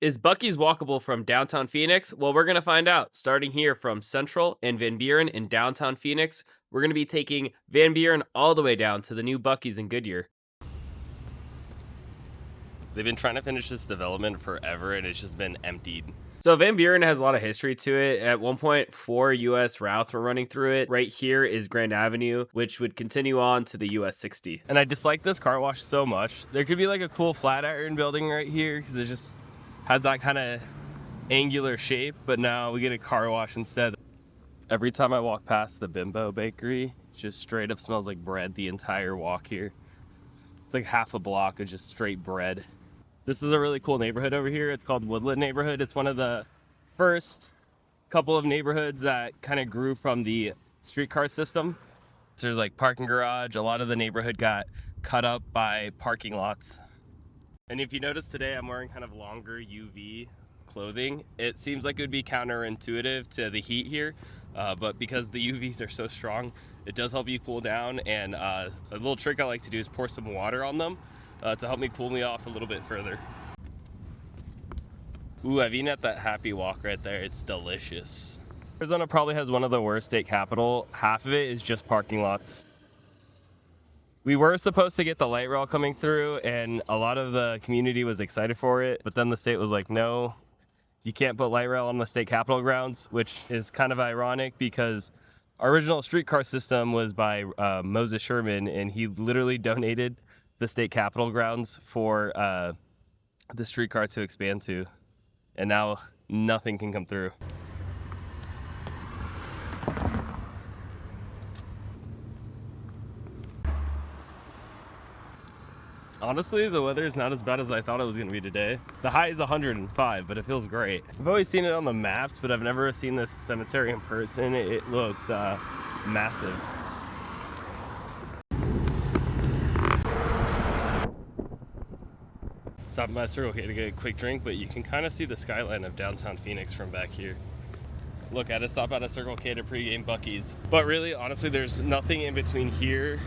Is Buc-ee's walkable from downtown Phoenix? Well, we're going to find out. Starting here from Central and Van Buren in downtown Phoenix, we're going to be taking Van Buren all the way down to the new Buc-ee's in Goodyear. They've been trying to finish this development forever and it's just been emptied. So Van Buren has a lot of history to it. At one point, 4 US routes were running through it. Right here is Grand Avenue, which would continue on to the US 60. And I dislike this car wash so much. There could be like a cool Flatiron building right here because it just has that kind of angular shape, but now we get a car wash instead. Every time I walk past the Bimbo Bakery, it just straight up smells like bread the entire walk here. It's like half a block of just straight bread. This is a really cool neighborhood over here. It's called Woodland neighborhood. It's one of the first couple of neighborhoods that kind of grew from the streetcar system. So there's like parking garage. A lot of the neighborhood got cut up by parking lots. And if you notice today, I'm wearing kind of longer UV clothing. It seems like it would be counterintuitive to the heat here, but because the UVs are so strong, it does help you cool down. And a little trick I like to do is pour some water on them to help me cool me off a little bit further. Ooh, I've eaten at that Happy Walk right there. It's delicious. Arizona probably has one of the worst state capital. Half of it is just parking lots. We were supposed to get the light rail coming through and a lot of the community was excited for it, but then the state was like, no, you can't put light rail on the state capitol grounds, which is kind of ironic because our original streetcar system was by Moses Sherman, and he literally donated the state capitol grounds for the streetcar to expand to, and now nothing can come through. Honestly, the weather is not as bad as I thought it was going to be today. The high is 105, but it feels great. I've always seen it on the maps, but I've never seen this cemetery in person. It looks massive. Stopped by Circle K to get a quick drink, but you can kind of see the skyline of downtown Phoenix from back here. Look, I had to stop at a Circle K to pregame Buc-ee's. But really, honestly, there's nothing in between here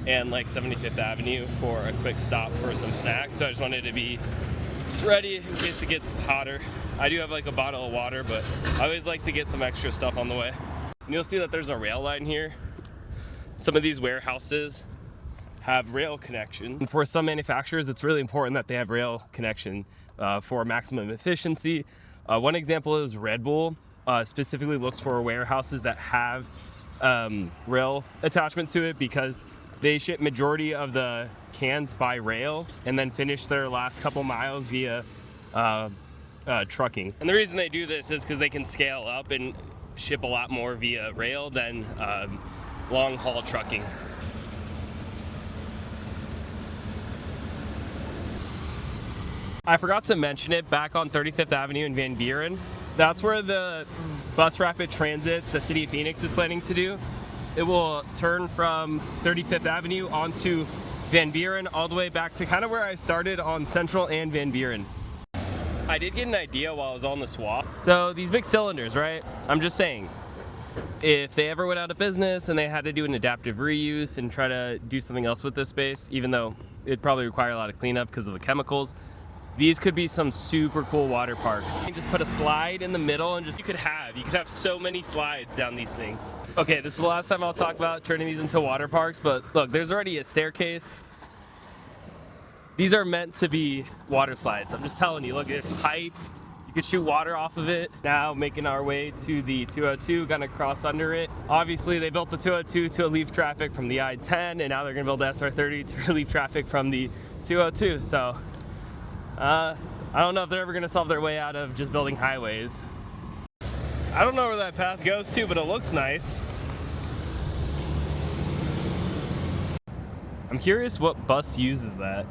and like 75th Avenue for a quick stop for some snacks. So I just wanted to be ready in case it gets hotter. I do have like a bottle of water, but I always like to get some extra stuff on the way. And you'll see that there's a rail line here. Some of these warehouses have rail connection. And for some manufacturers, it's really important that they have rail connection for maximum efficiency. One example is Red Bull specifically looks for warehouses that have rail attachment to it because they ship majority of the cans by rail and then finish their last couple miles via trucking. And the reason they do this is because they can scale up and ship a lot more via rail than long haul trucking. I forgot to mention it, back on 35th Avenue in Van Buren, that's where the bus rapid transit the city of Phoenix is planning to do. It will turn from 35th Avenue onto Van Buren all the way back to kind of where I started on Central and Van Buren. I did get an idea while I was on this walk. So these big cylinders, right? I'm just saying, if they ever went out of business and they had to do an adaptive reuse and try to do something else with this space, even though it'd probably require a lot of cleanup because of the chemicals, these could be some super cool water parks. You just put a slide in the middle and you could have so many slides down these things. Okay, this is the last time I'll talk about turning these into water parks, but look, there's already a staircase. These are meant to be water slides. I'm just telling you, look, it's piped. You could shoot water off of it. Now making our way to the 202, gonna cross under it. Obviously they built the 202 to relieve traffic from the I-10, and now they're gonna build the SR30 to relieve traffic from the 202. So I don't know if they're ever gonna solve their way out of just building highways. I don't know where that path goes to, but it looks nice. I'm curious what bus uses that.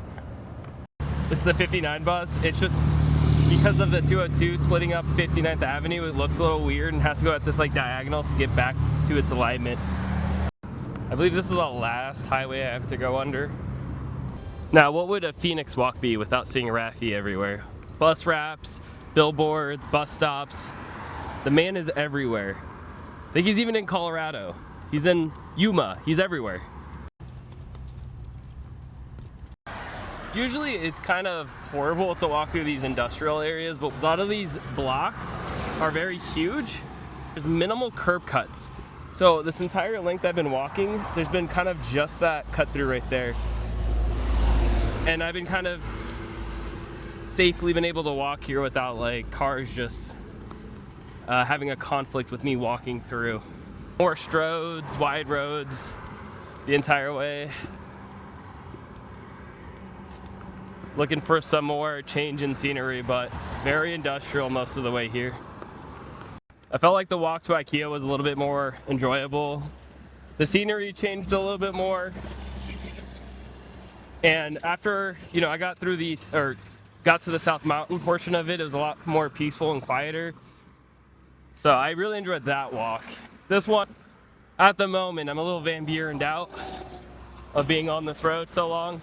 It's the 59 bus. It's just because of the 202 splitting up 59th Avenue, it looks a little weird and has to go at this like diagonal to get back to its alignment. I believe this is the last highway I have to go under. Now, what would a Phoenix walk be without seeing Raffi everywhere? Bus wraps, billboards, bus stops. The man is everywhere. I think he's even in Colorado. He's in Yuma. He's everywhere. Usually it's kind of horrible to walk through these industrial areas, but a lot of these blocks are very huge. There's minimal curb cuts. So this entire length I've been walking, there's been kind of just that cut through right there. And I've been kind of safely been able to walk here without like cars just having a conflict with me walking through. More roads, wide roads, the entire way. Looking for some more change in scenery, but very industrial most of the way here. I felt like the walk to IKEA was a little bit more enjoyable. The scenery changed a little bit more. And after, I got through got to the South Mountain portion of it, it was a lot more peaceful and quieter. So I really enjoyed that walk. This one, at the moment, I'm a little Van Buren'd out of being on this road so long.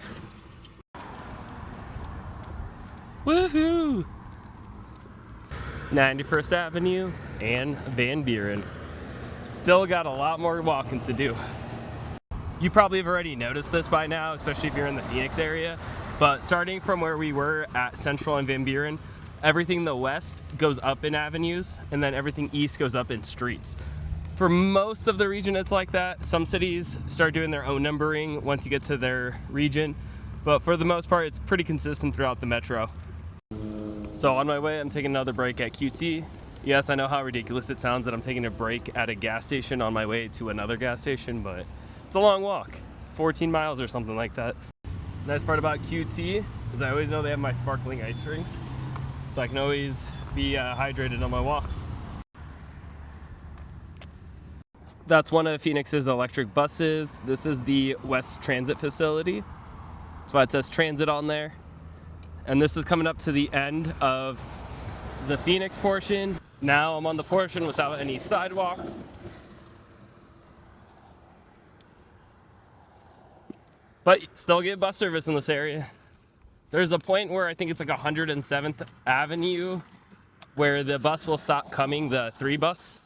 Woohoo! 91st Avenue and Van Buren. Still got a lot more walking to do. You probably have already noticed this by now, especially if you're in the Phoenix area, but starting from where we were at Central and Van Buren, everything in the west goes up in avenues, and then everything east goes up in streets. For most of the region, it's like that. Some cities start doing their own numbering once you get to their region, but for the most part, it's pretty consistent throughout the metro. So on my way, I'm taking another break at QT. Yes, I know how ridiculous it sounds that I'm taking a break at a gas station on my way to another gas station, but it's a long walk, 14 miles or something like that. Nice part about QT is I always know they have my sparkling ice drinks, so I can always be hydrated on my walks. That's one of Phoenix's electric buses. This is the West Transit facility. That's why it says transit on there. And this is coming up to the end of the Phoenix portion. Now I'm on the portion without any sidewalks. But still get bus service in this area. There's a point where I think it's like 107th Avenue where the bus will stop coming, the 3 bus.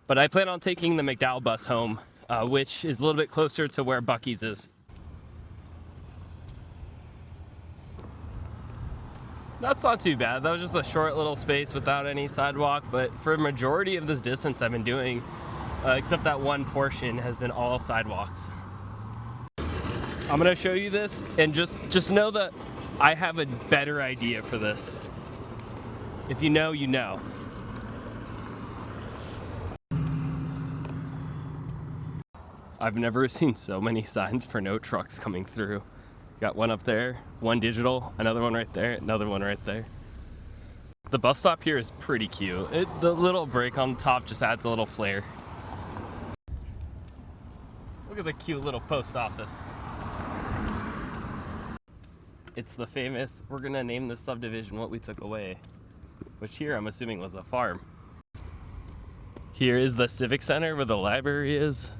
But I plan on taking the McDowell bus home, which is a little bit closer to where Buc-ee's is. That's not too bad. That was just a short little space without any sidewalk, but for a majority of this distance I've been doing, except that one portion, has been all sidewalks. I'm gonna show you this, and just know that I have a better idea for this. If you know, you know. I've never seen so many signs for no trucks coming through. Got one up there, one digital, another one right there, another one right there. The bus stop here is pretty cute. The little break on top just adds a little flair. Look at the cute little post office. It's the famous, we're gonna name this subdivision what we took away, which here I'm assuming was a farm. Here is the Civic Center where the library is.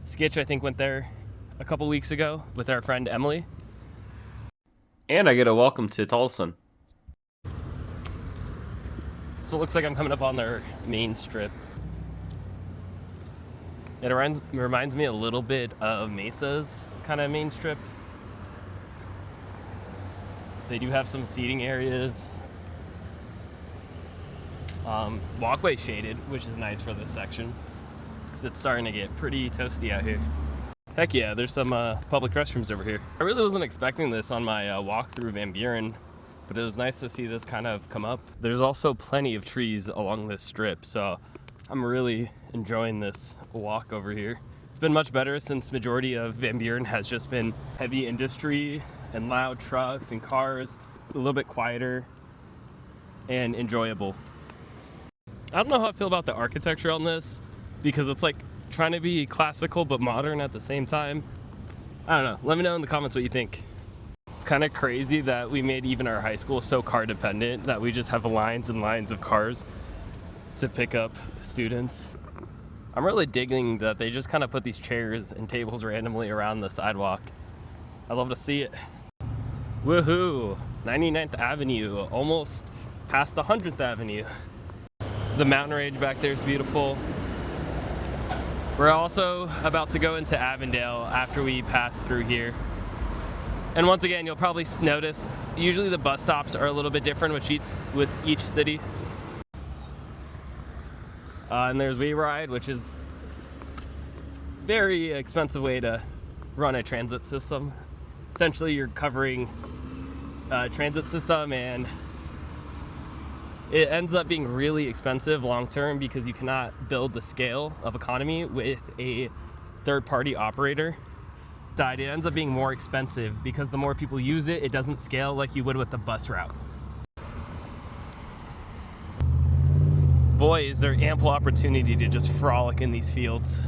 Skitch, I think, went there a couple weeks ago with our friend Emily. And I get a welcome to Tolleson. So it looks like I'm coming up on their main strip. It reminds me a little bit of Mesa's kind of main strip. They do have some seating areas. Walkway shaded, which is nice for this section, because it's starting to get pretty toasty out here. Heck yeah, there's some public restrooms over here. I really wasn't expecting this on my walk through Van Buren, but it was nice to see this kind of come up. There's also plenty of trees along this strip, so I'm really enjoying this walk over here. It's been much better since majority of Van Buren has just been heavy industry and loud trucks and cars, a little bit quieter and enjoyable. I don't know how I feel about the architecture on this, because it's like trying to be classical but modern at the same time. I don't know. Let me know in the comments what you think. It's kind of crazy that we made even our high school so car dependent that we just have lines and lines of cars to pick up students. I'm really digging that they just kind of put these chairs and tables randomly around the sidewalk. I love to see it. Woohoo! 99th Avenue, almost past 100th Avenue. The mountain range back there is beautiful. We're also about to go into Avondale after we pass through here. And once again, you'll probably notice usually the bus stops are a little bit different with each city. And there's WeRide, which is a very expensive way to run a transit system. Essentially, you're covering a transit system, and it ends up being really expensive long term because you cannot build the scale of economy with a third-party operator. It ends up being more expensive because the more people use it, it doesn't scale like you would with the bus route. Boy, is there ample opportunity to just frolic in these fields.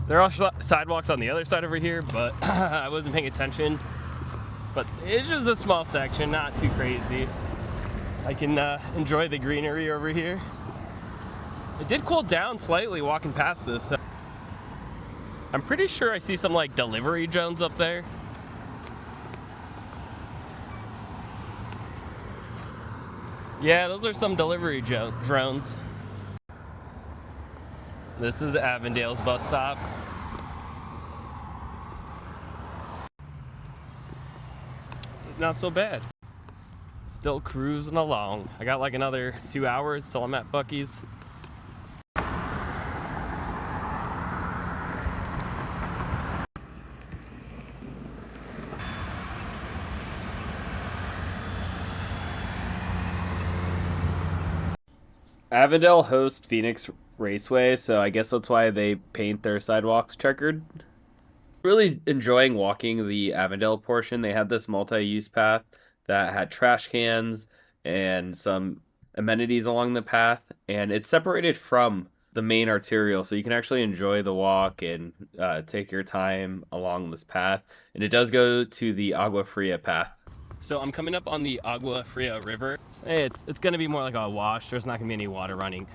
There are sidewalks on the other side over here, but I wasn't paying attention. But it's just a small section, not too crazy. I can enjoy the greenery over here. It did cool down slightly walking past this. I'm pretty sure I see some like delivery drones up there. Yeah, those are some delivery drones. This is Avondale's bus stop. Not so bad. Still cruising along. I got like another 2 hours till I'm at Buc-ee's. Avondale hosts Phoenix Raceway, so I guess that's why they paint their sidewalks checkered. Really enjoying walking the Avondale portion. They had this multi-use path that had trash cans and some amenities along the path, and it's separated from the main arterial, so you can actually enjoy the walk and take your time along this path. And it does go to the Agua Fria path. So I'm coming up on the Agua Fria River. It's going to be more like a wash. There's not going to be any water running.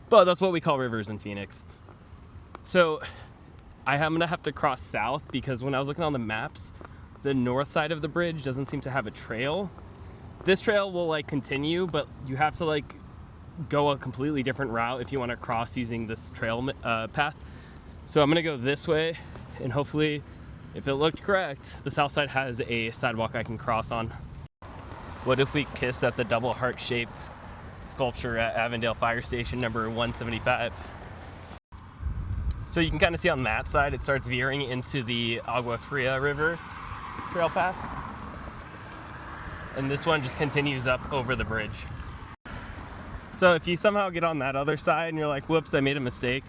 But that's what we call rivers in Phoenix. So I'm going to have to cross south because when I was looking on the maps, the north side of the bridge doesn't seem to have a trail. This trail will like continue, but you have to like go a completely different route if you want to cross using this trail path. So I'm going to go this way, and hopefully, if it looked correct, the south side has a sidewalk I can cross on. What if we kiss at the double heart-shaped sculpture at Avondale Fire Station number 175? So you can kind of see on that side, it starts veering into the Agua Fria River trail path. And this one just continues up over the bridge. So if you somehow get on that other side and you're like, whoops, I made a mistake,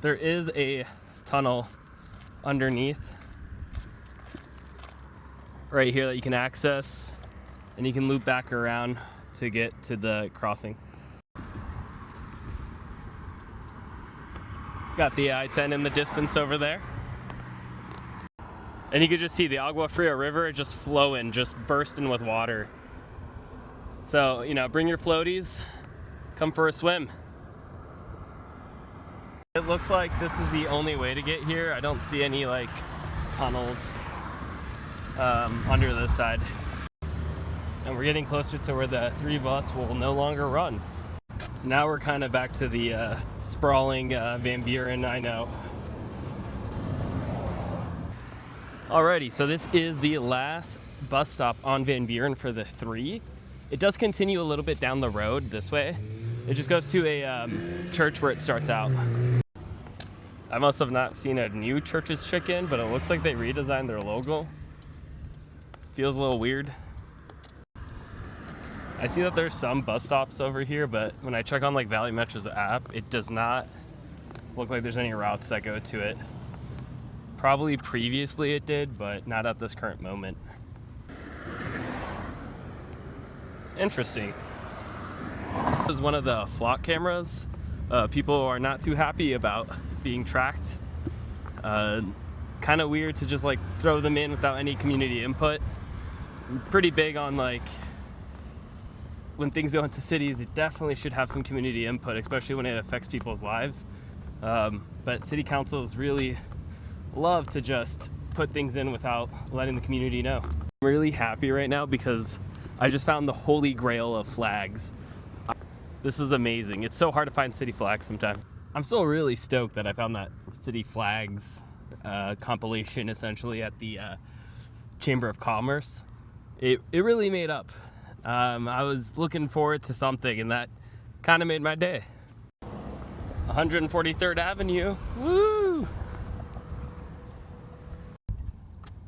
there is a tunnel underneath right here that you can access, and you can loop back around to get to the crossing. Got the I-10 in the distance over there. And you can just see the Agua Fria River just flowing, just bursting with water. So, you know, bring your floaties, come for a swim. It looks like this is the only way to get here. I don't see any like tunnels under this side. And we're getting closer to where the 3 bus will no longer run. Now we're kind of back to the sprawling Van Buren, I know. Alrighty, so this is the last bus stop on Van Buren for the 3. It does continue a little bit down the road this way. It just goes to a church where it starts out. I must have not seen a new Church's Chicken, but it looks like they redesigned their logo. Feels a little weird. I see that there's some bus stops over here, but when I check on like Valley Metro's app, it does not look like there's any routes that go to it. Probably previously it did, but not at this current moment. Interesting. This is one of the flock cameras. People are not too happy about being tracked. Kind of weird to just like throw them in without any community input. I'm pretty big on like when things go into cities, it definitely should have some community input, especially when it affects people's lives. But city councils really love to just put things in without letting the community know. I'm really happy right now because I just found the holy grail of flags. This is amazing. It's so hard to find city flags sometimes. I'm still really stoked that I found that city flags compilation essentially at the Chamber of Commerce. It really made up. I was looking forward to something, and that kind of made my day. 143rd Avenue, woo!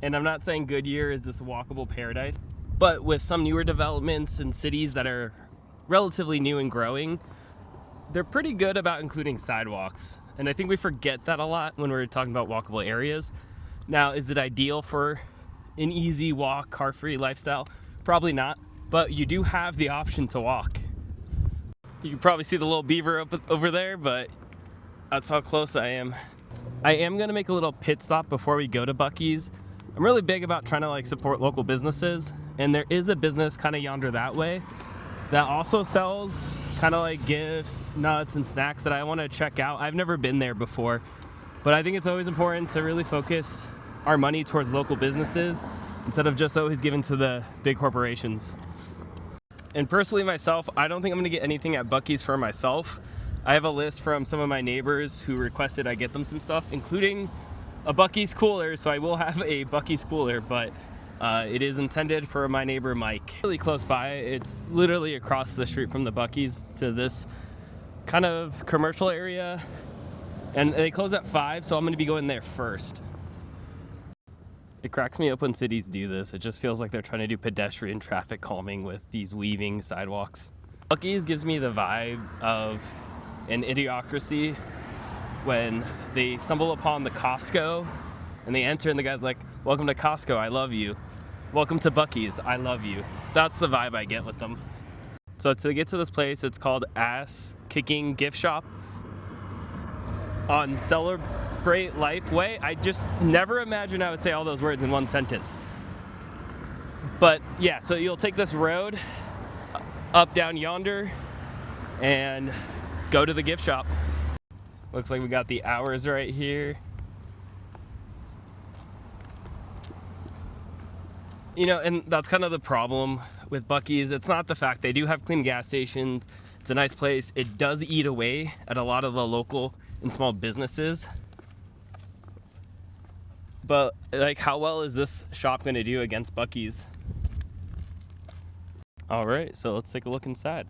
And I'm not saying Goodyear is this walkable paradise, but with some newer developments in cities that are relatively new and growing, they're pretty good about including sidewalks. And I think we forget that a lot when we're talking about walkable areas. Now, is it ideal for an easy walk, car-free lifestyle? Probably not, but you do have the option to walk. You can probably see the little beaver up over there, but that's how close I am. I am gonna make a little pit stop before we go to Buc-ee's. I'm really big about trying to support local businesses, and there is a business kind of yonder that way that also sells kind of gifts, nuts, and snacks that I want to check out. I've never been there before, but I think it's always important to really focus our money towards local businesses instead of just always giving to the big corporations. And personally myself, I don't think I'm gonna get anything at Buc-ee's for myself. I have a list from some of my neighbors who requested I get them some stuff, including a Buc-ee's cooler, so I will have a Buc-ee's cooler, but it is intended for my neighbor Mike. Really close by, it's literally across the street from the Buc-ee's to this kind of commercial area, and they close at 5, so I'm gonna be going there first. It cracks me up when cities do this. It just feels like they're trying to do pedestrian traffic calming with these weaving sidewalks. Buc-ee's gives me the vibe of an idiocracy when they stumble upon the Costco and they enter and the guy's like, "Welcome to Costco, I love you. Welcome to Buc-ee's, I love you." That's the vibe I get with them. So to get to this place, it's called Kickin Gift Shop on Celebrate Life Way. I just never imagined I would say all those words in one sentence. But yeah, so you'll take this road up down yonder and go to the gift shop. Looks like we got the hours right here. And that's kind of the problem with Buc-ee's. It's not the fact they do have clean gas stations. It's a nice place. It does eat away at a lot of the local and small businesses. But how well is this shop going to do against Buc-ee's? All right, so let's take a look inside.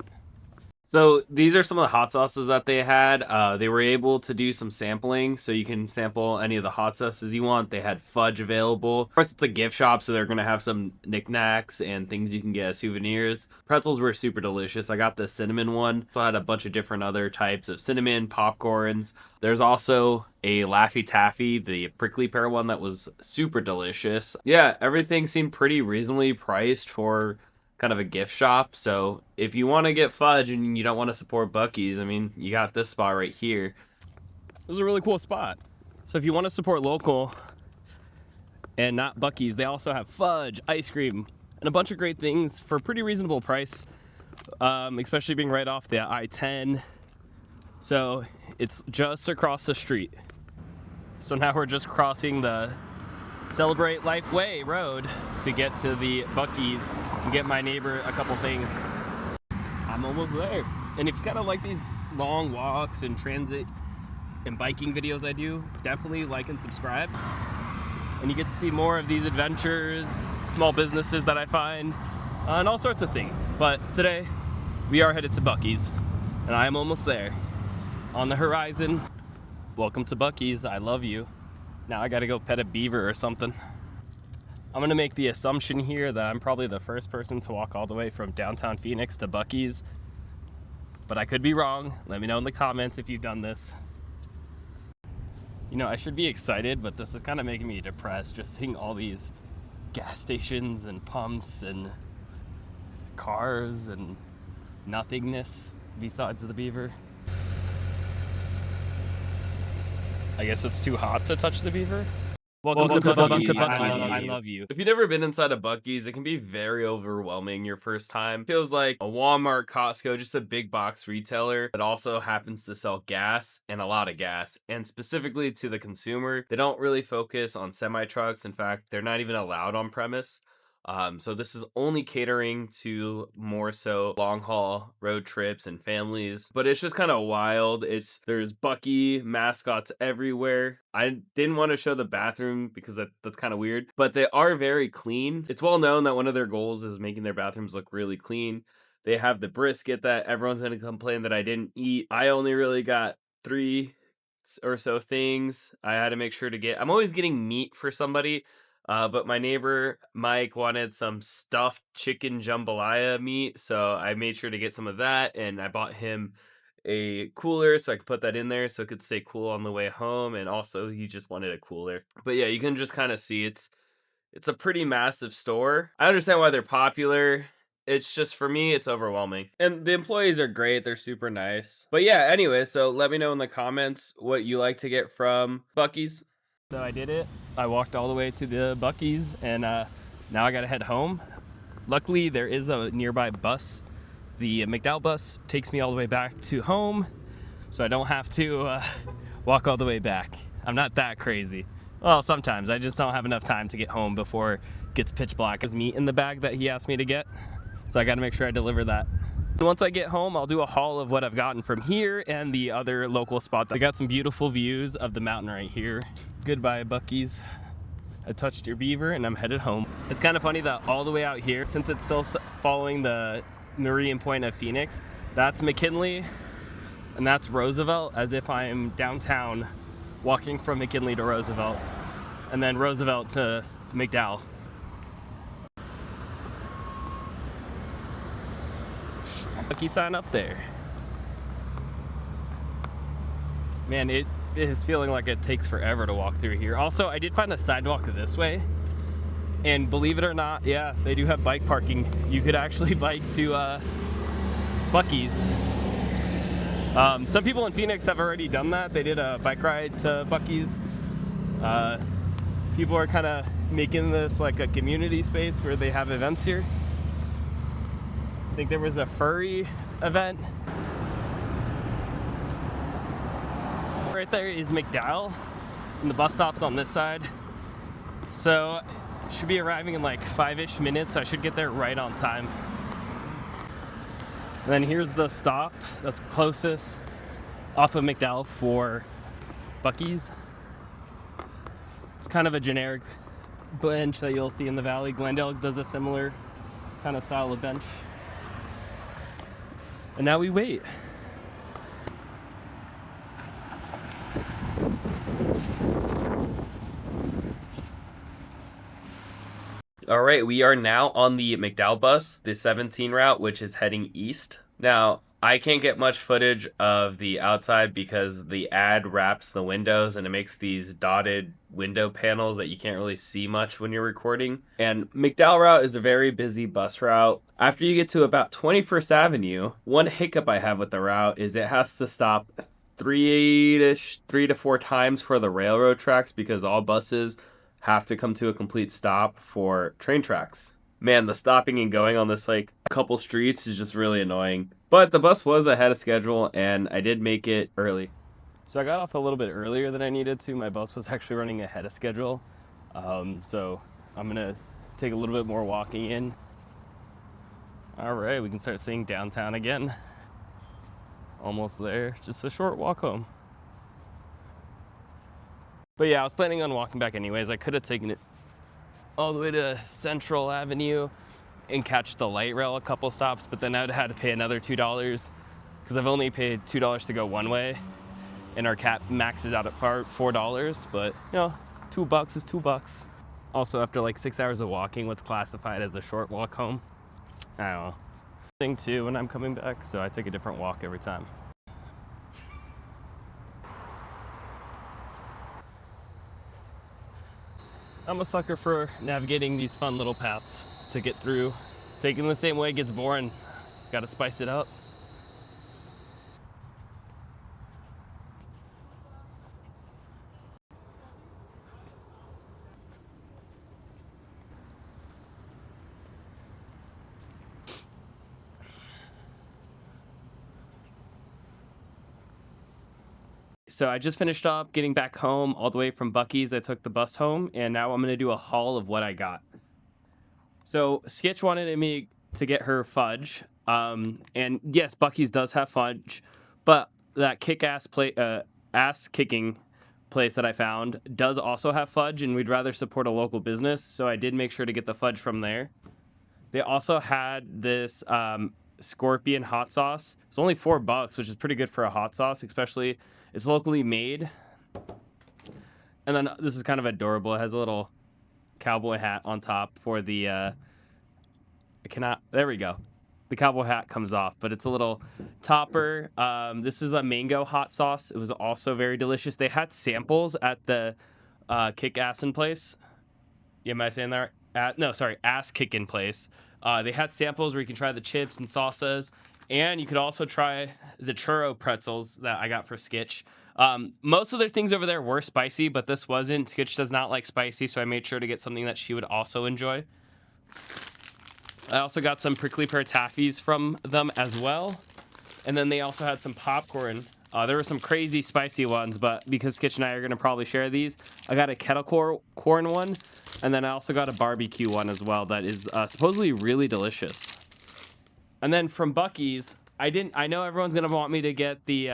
So these are some of the hot sauces that they had. They were able to do some sampling, so you can sample any of the hot sauces you want. They had fudge available. Of course, it's a gift shop, so they're going to have some knickknacks and things you can get as souvenirs. Pretzels were super delicious. I got the cinnamon one. So I had a bunch of different other types of cinnamon, popcorns. There's also a Laffy Taffy, the prickly pear one that was super delicious. Yeah, everything seemed pretty reasonably priced for kind of a gift shop. So if you want to get fudge and you don't want to support Buc-ee's, I mean, you got this spot right here. This is a really cool spot. So if you want to support local and not Buc-ee's, they also have fudge, ice cream, and a bunch of great things for a pretty reasonable price, especially being right off the I-10. So it's just across the street. So now we're just crossing the Celebrate Life Way road to get to the Buc-ee's and get my neighbor a couple things. I'm almost there. And if you kind of like these long walks and transit and biking videos I do, definitely like and subscribe. And you get to see more of these adventures, small businesses that I find, and all sorts of things. But today, we are headed to Buc-ee's, and I am almost there. On the horizon, welcome to Buc-ee's, I love you. Now I gotta go pet a beaver or something. I'm gonna make the assumption here that I'm probably the first person to walk all the way from downtown Phoenix to Buc-ee's, but I could be wrong. Let me know in the comments if you've done this. I should be excited, but this is kind of making me depressed, just seeing all these gas stations and pumps and cars and nothingness besides the beaver. I guess it's too hot to touch the beaver. Welcome to Buc-ee's. I love you. If you've never been inside a Buc-ee's, it can be very overwhelming your first time. It feels like a Walmart, Costco, just a big box retailer that also happens to sell gas and a lot of gas. And specifically to the consumer, they don't really focus on semi-trucks. In fact, they're not even allowed on premise. So this is only catering to more so long haul road trips and families, but it's just kind of wild. There's Buc-ee mascots everywhere. I didn't want to show the bathroom because that's kind of weird, but they are very clean. It's well known that one of their goals is making their bathrooms look really clean. They have the brisket that everyone's going to complain that I didn't eat. I only really got three or so things. I had to make sure to get, I'm always getting meat for somebody, but my neighbor Mike wanted some stuffed chicken jambalaya meat, so I made sure to get some of that, and I bought him a cooler so I could put that in there so it could stay cool on the way home, and also he just wanted a cooler. But yeah, you can just kind of see it's a pretty massive store. I understand why they're popular. It's just for me, it's overwhelming. And the employees are great. They're super nice. But yeah, anyway, so let me know in the comments what you like to get from Buc-ee's. So I did it. I walked all the way to the Buc-ee's, and now I gotta head home. Luckily, there is a nearby bus. The McDowell bus takes me all the way back to home, so I don't have to walk all the way back. I'm not that crazy. Well, sometimes I just don't have enough time to get home before it gets pitch black. There's meat in the bag that he asked me to get, so I gotta make sure I deliver that. Once I get home, I'll do a haul of what I've gotten from here and the other local spot. I got some beautiful views of the mountain right here. Goodbye, Buc-ee's. I touched your beaver and I'm headed home. It's kind of funny that all the way out here, since it's still following the meridian point of Phoenix, that's McKinley and that's Roosevelt, as if I'm downtown walking from McKinley to Roosevelt and then Roosevelt to McDowell. Buc-ee sign up there. Man, it is feeling like it takes forever to walk through here. Also, I did find a sidewalk this way, and believe it or not, yeah, they do have bike parking. You could actually bike to Buc-ee's. Some people in Phoenix have already done that. They did a bike ride to Buc-ee's. People are kind of making this like a community space where they have events here. I think there was a furry event. Right there is McDowell, and the bus stop's on this side. So should be arriving in like 5-ish minutes, so I should get there right on time. And then here's the stop that's closest off of McDowell for Buc-ee's. Kind of a generic bench that you'll see in the valley. Glendale does a similar kind of style of bench. And now we wait. All right, we are now on the McDowell bus, the 17 route, which is heading east. Now, I can't get much footage of the outside because the ad wraps the windows and it makes these dotted window panels that you can't really see much when you're recording. And McDowell route is a very busy bus route. After you get to about 21st Avenue, one hiccup I have with the route is it has to stop 3 to 4 times for the railroad tracks because all buses have to come to a complete stop for train tracks. Man, the stopping and going on this like couple streets is just really annoying. But the bus was ahead of schedule and I did make it early. So I got off a little bit earlier than I needed to. My bus was actually running ahead of schedule. So I'm gonna take a little bit more walking in. All right, we can start seeing downtown again. Almost there, just a short walk home. But yeah, I was planning on walking back anyways. I could have taken it all the way to Central Avenue and catch the light rail a couple stops, but then I'd have had to pay another $2 because I've only paid $2 to go one way and our cap maxes out at $4, but you know, $2 is $2. Also, after like 6 hours of walking, what's classified as a short walk home, I don't know. Thing too when I'm coming back, so I take a different walk every time. I'm a sucker for navigating these fun little paths to get through. Taking the same way gets boring. Gotta spice it up. So I just finished up getting back home all the way from Buc-ee's. I took the bus home, and now I'm gonna do a haul of what I got. So Skitch wanted me to get her fudge. And yes, Buc-ee's does have fudge, but that ass kicking place that I found does also have fudge, and we'd rather support a local business, so I did make sure to get the fudge from there. They also had this scorpion hot sauce. It's only $4, which is pretty good for a hot sauce, especially it's locally made. And then this is kind of adorable. It has a little cowboy hat on top for the. I cannot. There we go. The cowboy hat comes off, but it's a little topper. This is a mango hot sauce. It was also very delicious. They had samples at the Kickin place. Am I saying that? No, sorry, Ass Kickin place. They had samples where you can try the chips and salsas, and you could also try the churro pretzels that I got for Skitch. Most of their things over there were spicy, but this wasn't. Skitch does not like spicy, so I made sure to get something that she would also enjoy. I also got some prickly pear taffies from them as well. And then they also had some popcorn. There were some crazy spicy ones, but because Skitch and I are going to probably share these, I got a kettle corn one. And then I also got a barbecue one as well that is supposedly really delicious. And then from Buc-ee's, I know everyone's going to want me to get the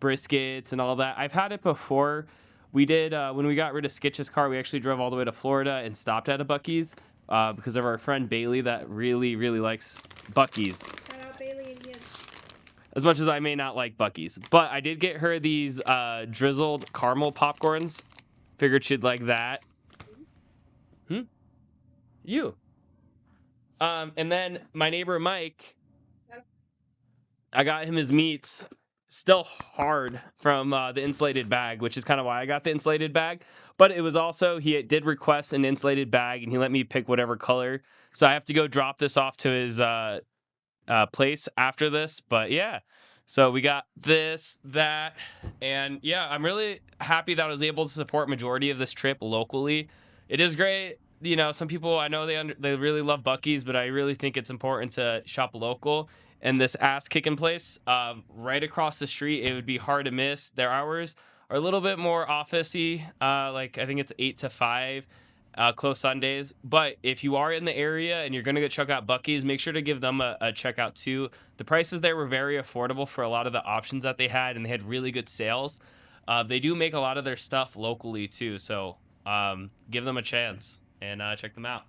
briskets and all that. I've had it before. We did, when we got rid of Skitch's car, we actually drove all the way to Florida and stopped at a Buc-ee's because of our friend Bailey that really, really likes Buc-ee's. Shout out Bailey and his. As much as I may not like Buc-ee's. But I did get her these drizzled caramel popcorns. Figured she'd like that. You. And then my neighbor Mike, I got him his meats. Still hard from the insulated bag, which is kind of why I got the insulated bag. But it was also, he did request an insulated bag, and he let me pick whatever color. So I have to go drop this off to his place after this. But yeah, so we got this, that, and yeah, I'm really happy that I was able to support majority of this trip locally. It is great. You know, some people, I know they really love Buc-ee's, but I really think it's important to shop local. And this Ass Kickin place, right across the street, it would be hard to miss. Their hours are a little bit more office-y, like I think it's 8 to 5, close Sundays. But if you are in the area and you're going to go check out Buc-ee's, make sure to give them a check out too. The prices there were very affordable for a lot of the options that they had, and they had really good sales. They do make a lot of their stuff locally too, so give them a chance and check them out.